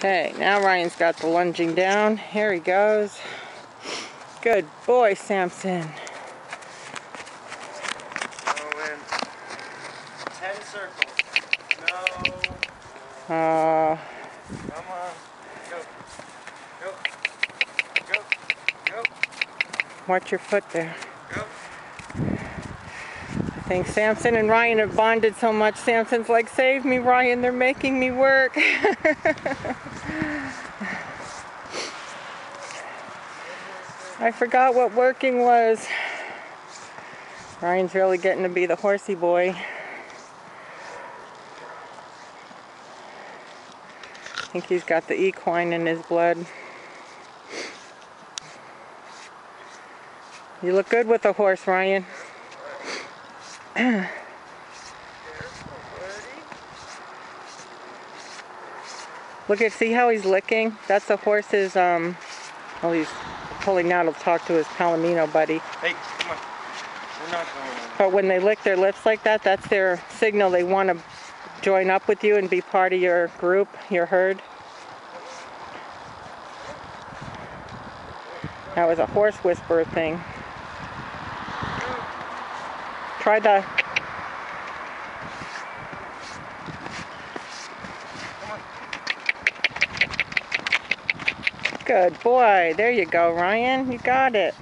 Okay, now Ryan's got the lunging down. Here he goes. Good boy, Samson. Go in 10 circles. No. Come on. Go. Go. Go. Go. Watch your foot there. Go. I think Samson and Ryan have bonded so much. Samson's like, save me, Ryan, they're making me work. I forgot what working was. Ryan's really getting to be the horsey boy. I think he's got the equine in his blood. You look good with a horse, Ryan. Look at, see how he's licking? That's a horse's, well, he's pulling out to talk to his Palomino buddy. Hey, come on. We're not going on. But when they lick their lips like that, that's their signal they want to join up with you and be part of your group, your herd. That was a horse whisperer thing. Try the... Good boy. There you go, Ryan. You got it.